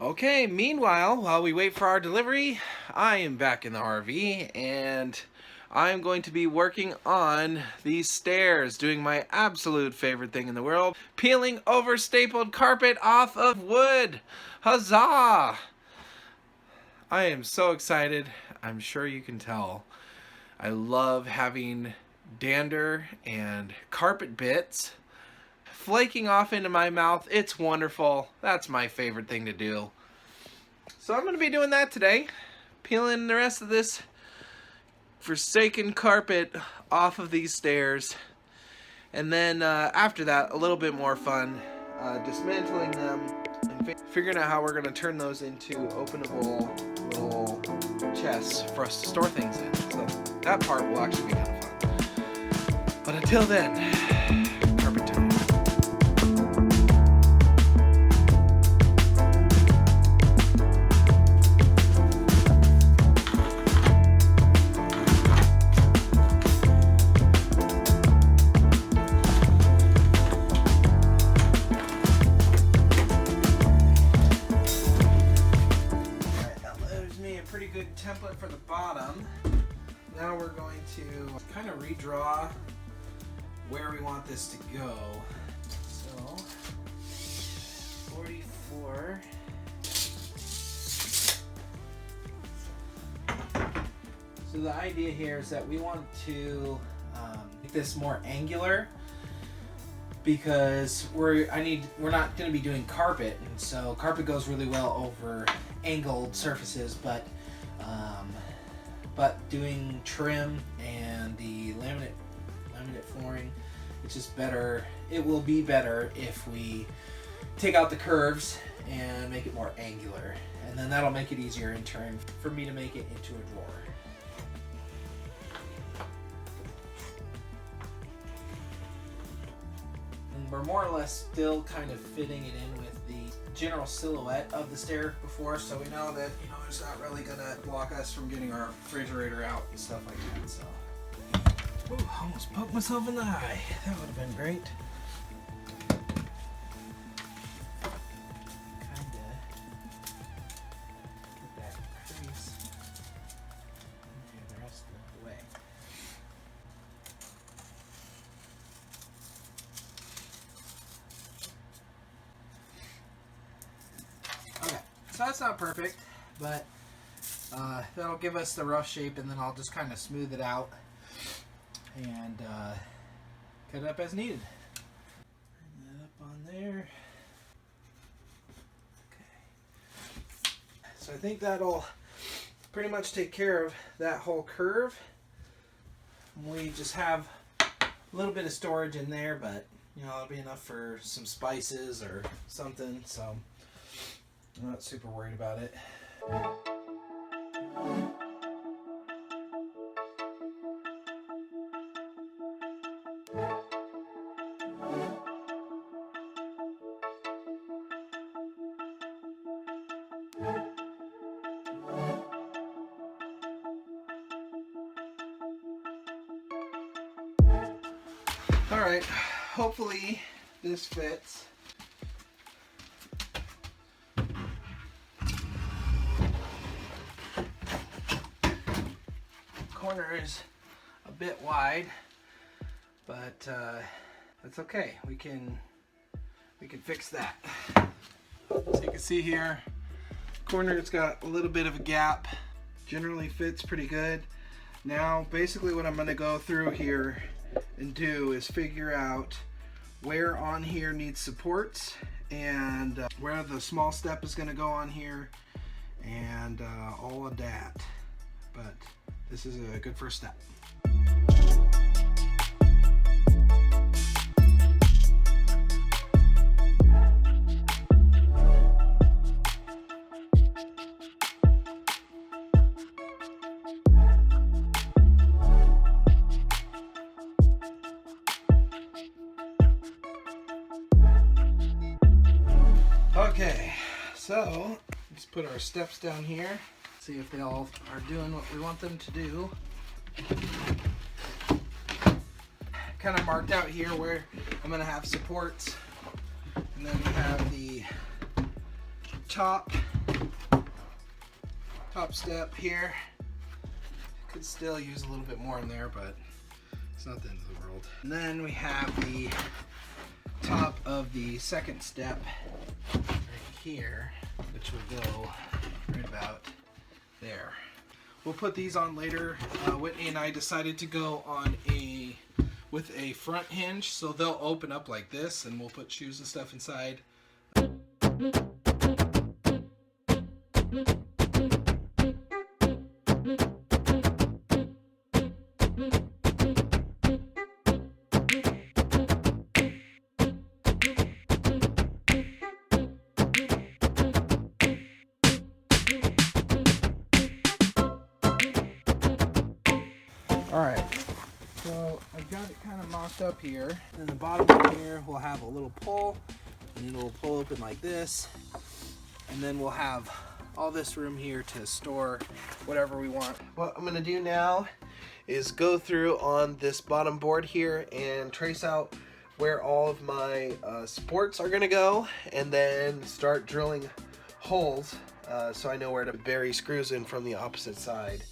Okay, meanwhile, while we wait for our delivery, I am back in the RV and I'm going to be working on these stairs, doing my absolute favorite thing in the world, peeling over stapled carpet off of wood. Huzzah! I am so excited. I'm sure you can tell. I love having dander and carpet bits flaking off into my mouth. It's wonderful. That's my favorite thing to do. So I'm going to be doing that today. Peeling the rest of this forsaken carpet off of these stairs. And then after that, a little bit more fun. Dismantling them and figuring out how we're going to turn those into openable little chests for us to store things in. So that part will actually be kind of fun. But until then, carpet time. Pretty good template for the bottom. Now we're going to kind of redraw where we want this to go. So 44. So the idea here is that we want to make this more angular because we're not going to be doing carpet, and so carpet goes really well over angled surfaces, but doing trim and the laminate flooring, it's just better. It will be better if we take out the curves and make it more angular, and then that'll make it easier in turn for me to make it into a drawer. And we're more or less still kind of fitting it in with the general silhouette of the stair before, so we know that it's not really gonna block us from getting our refrigerator out and stuff like that. So, ooh, almost poked myself in the eye. That would have been great. Kinda get that crease in there the rest of the way. So that's not perfect, but that'll give us the rough shape, and then I'll just kind of smooth it out and cut it up as needed. Bring that up on there. Okay. So I think that'll pretty much take care of that whole curve. We just have a little bit of storage in there, but it'll be enough for some spices or something, so I'm not super worried about it. All right, hopefully this fits. Corner is a bit wide, but that's okay. We can fix that. So you can see here, corner, it's got a little bit of a gap. Generally fits pretty good. Now basically what I'm going to go through here and do is figure out where on here needs supports and where the small step is going to go on here and all of that. But this is a good first step. Okay, so let's put our steps down here. See if they all are doing what we want them to do. Kind of marked out here where I'm going to have supports, and then we have the top top step here. Could still use a little bit more in there, but it's not the end of the world. And then we have the top of the second step right here, which will go right about there. We'll put these on later. Whitney and I decided to go on with a front hinge, so they'll open up like this, and we'll put shoes and stuff inside. Alright, so I've got it kind of mocked up here. And the bottom of here will have a little pull, and it'll pull open like this. And then we'll have all this room here to store whatever we want. What I'm going to do now is go through on this bottom board here and trace out where all of my supports are going to go, and then start drilling holes so I know where to bury screws in from the opposite side.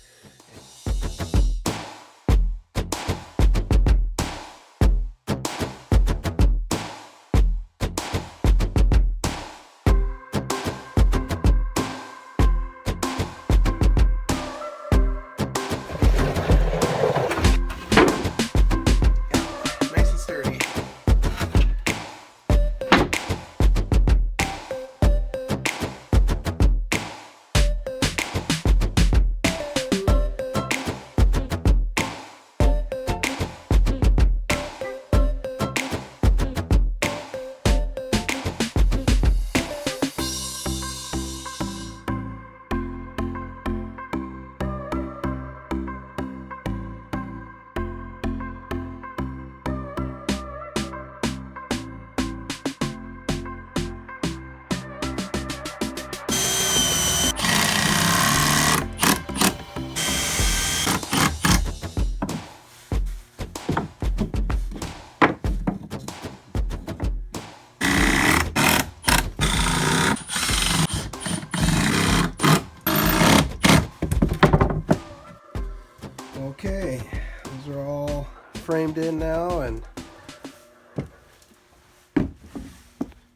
Okay, those are all framed in now, and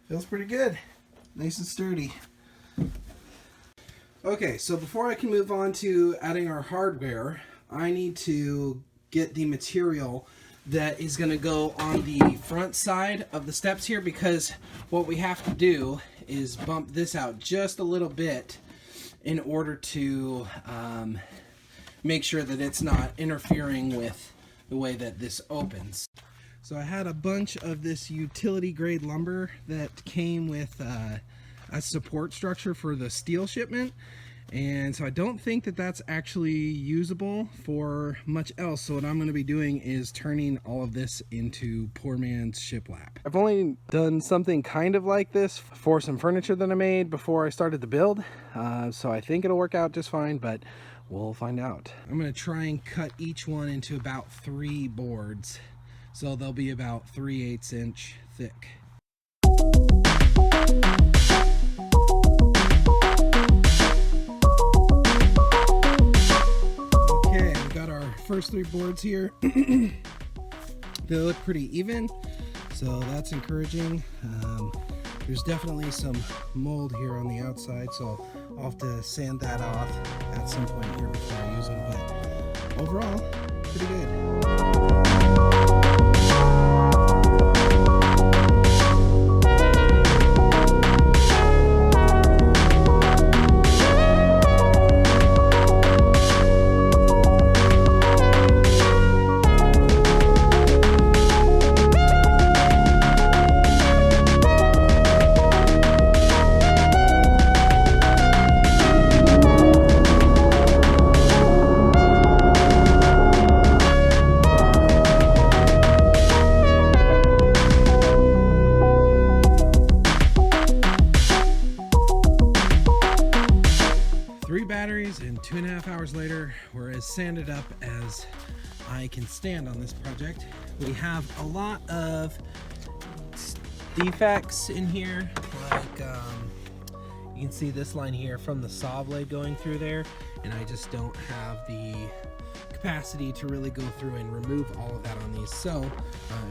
feels pretty good. Nice and sturdy. Okay, so before I can move on to adding our hardware, I need to get the material that is going to go on the front side of the steps here, because what we have to do is bump this out just a little bit in order to make sure that it's not interfering with the way that this opens. So I had a bunch of this utility grade lumber that came with a support structure for the steel shipment, and so I don't think that that's actually usable for much else. So what I'm going to be doing is turning all of this into poor man's shiplap. I've only done something kind of like this for some furniture that I made before I started the build, so I think it'll work out just fine, but we'll find out. I'm going to try and cut each one into about 3 boards, so they'll be about 3/8 inch thick. Okay, we got our first 3 boards here. They look pretty even, so that's encouraging. There's definitely some mold here on the outside, so I'll have to sand that off at some point here before I use them, but overall, pretty good. Batteries, and 2.5 hours later, we're as sanded up as I can stand on this project. We have a lot of defects in here, like You can see this line here from the saw blade going through there, and I just don't have the capacity to really go through and remove all of that on these. So,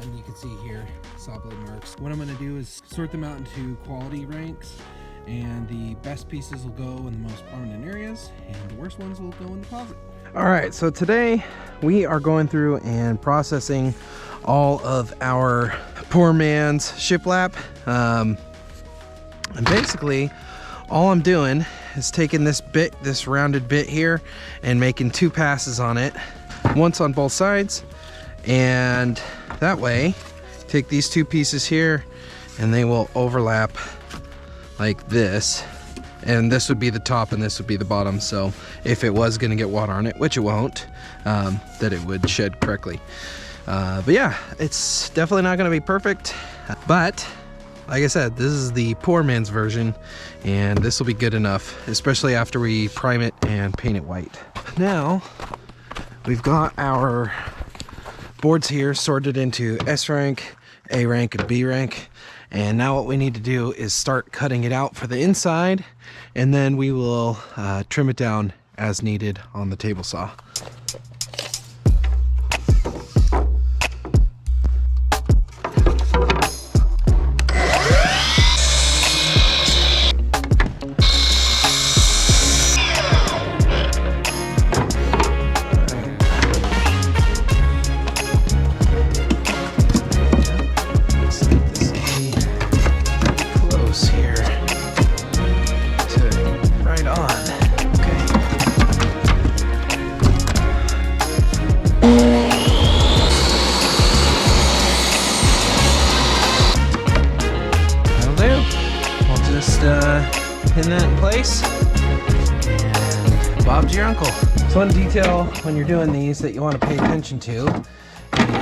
and you can see here, saw blade marks. What I'm gonna do is sort them out into quality ranks, and the best pieces will go in the most prominent areas, and the worst ones will go in the closet. All right, so today we are going through and processing all of our poor man's shiplap. And basically, all I'm doing is taking this bit, this rounded bit here, and making 2 passes on it, once on both sides, and that way, take these 2 pieces here, and they will overlap like this, and this would be the top and this would be the bottom, so if it was gonna get water on it, which it won't, that it would shed correctly. But yeah, it's definitely not gonna be perfect, but like I said, this is the poor man's version, and this will be good enough, especially after we prime it and paint it white. Now, we've got our boards here sorted into S rank, A rank, and B rank, and now what we need to do is start cutting it out for the inside, and then we will trim it down as needed on the table saw. Pin that in place, and Bob's your uncle. So one detail when you're doing these that you want to pay attention to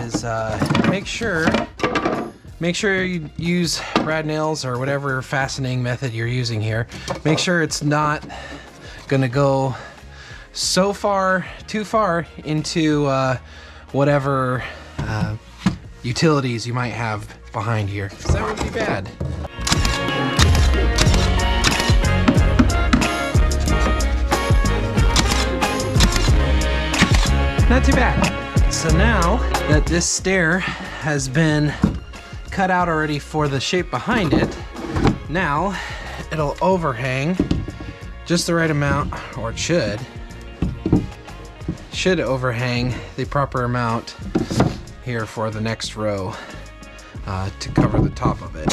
is make sure you use rad nails or whatever fastening method you're using here. Make sure it's not gonna go too far into whatever utilities you might have behind here, because that would be bad. Not too bad. So now that this stair has been cut out already for the shape behind it, now it'll overhang just the right amount, or it should overhang the proper amount here for the next row to cover the top of it.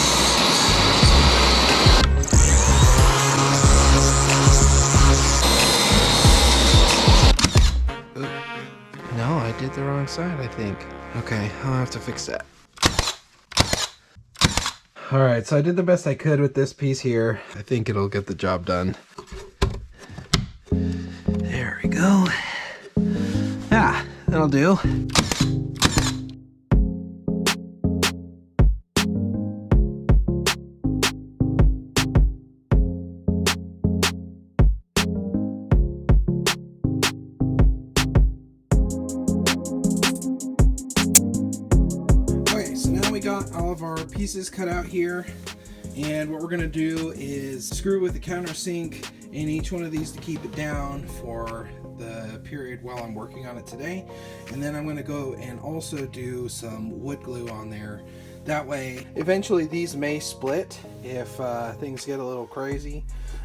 No, I did the wrong side, I think. Okay, I'll have to fix that. Alright, so I did the best I could with this piece here. I think it'll get the job done. There we go. Yeah, that'll do. All of our pieces cut out here, and what we're going to do is screw with the countersink in each one of these to keep it down for the period while I'm working on it today, and then I'm going to go and also do some wood glue on there. That way eventually these may split if things get a little crazy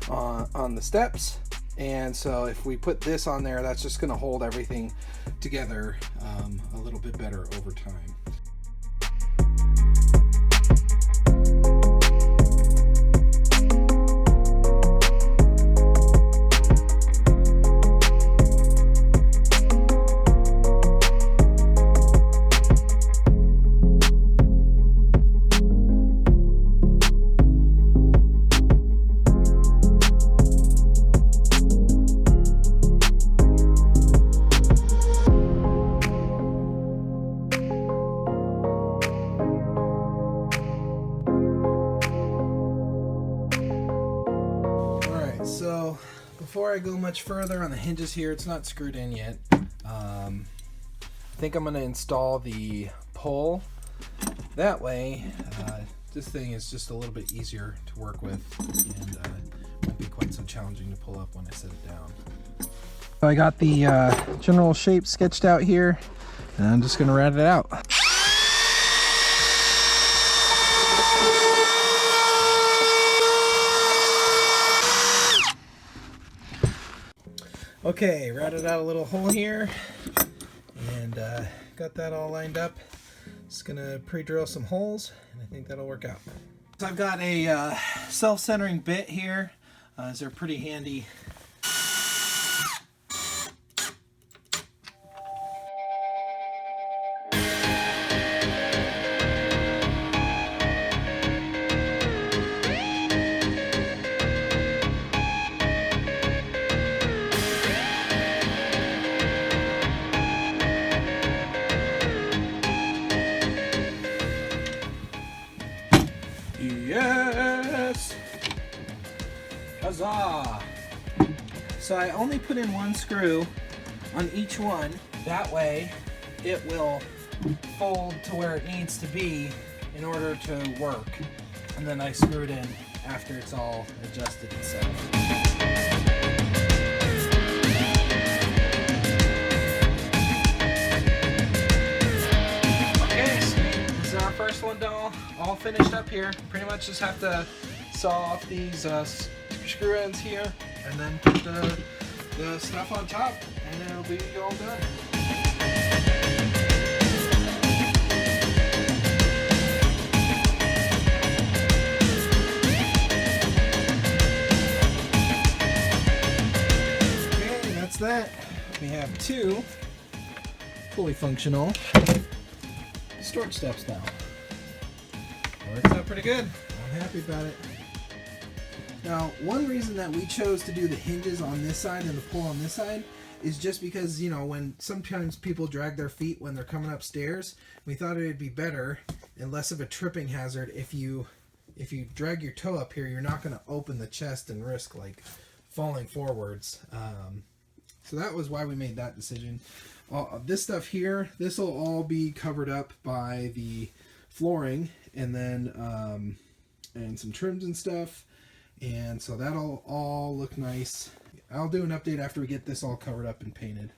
on the steps, and so if we put this on there, that's just going to hold everything together a little bit better over time. So before I go much further on the hinges here, it's not screwed in yet. I think I'm going to install the pole. That way, this thing is just a little bit easier to work with, and won't be quite so challenging to pull up when I set it down. So I got the general shape sketched out here, and I'm just gonna rat it out. Okay, routed out a little hole here, and got that all lined up. Just gonna pre-drill some holes, and I think that'll work out. So I've got a self-centering bit here. These are pretty handy. Yes! Huzzah! So I only put in one screw on each one. That way it will fold to where it needs to be in order to work. And then I screw it in after it's all adjusted itself. First one all finished up here. Pretty much just have to saw off these screw ends here and then put the stuff on top and it'll be all done. Okay, that's that. We have two fully functional storage steps now. Works out pretty good. I'm happy about it. Now, one reason that we chose to do the hinges on this side and the pull on this side is just because, you know, when sometimes people drag their feet when they're coming upstairs, we thought it would be better and less of a tripping hazard if you drag your toe up here, you're not going to open the chest and risk like falling forwards. So that was why we made that decision. This stuff here, this will all be covered up by the flooring and then and some trims and stuff, and so that'll all look nice. I'll do an update after we get this all covered up and painted.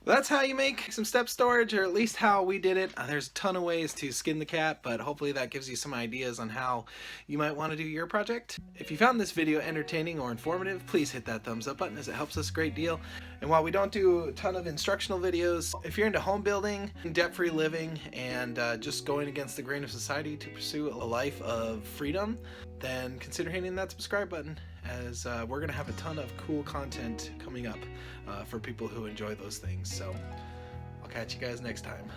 That's how you make some step storage, or at least how we did it. There's a ton of ways to skin the cat, but hopefully that gives you some ideas on how you might want to do your project. If you found this video entertaining or informative, please hit that thumbs up button as it helps us a great deal. And while we don't do a ton of instructional videos, if you're into home building, debt-free living, and just going against the grain of society to pursue a life of freedom, then consider hitting that subscribe button, as we're going to have a ton of cool content coming up for people who enjoy those things. So I'll catch you guys next time.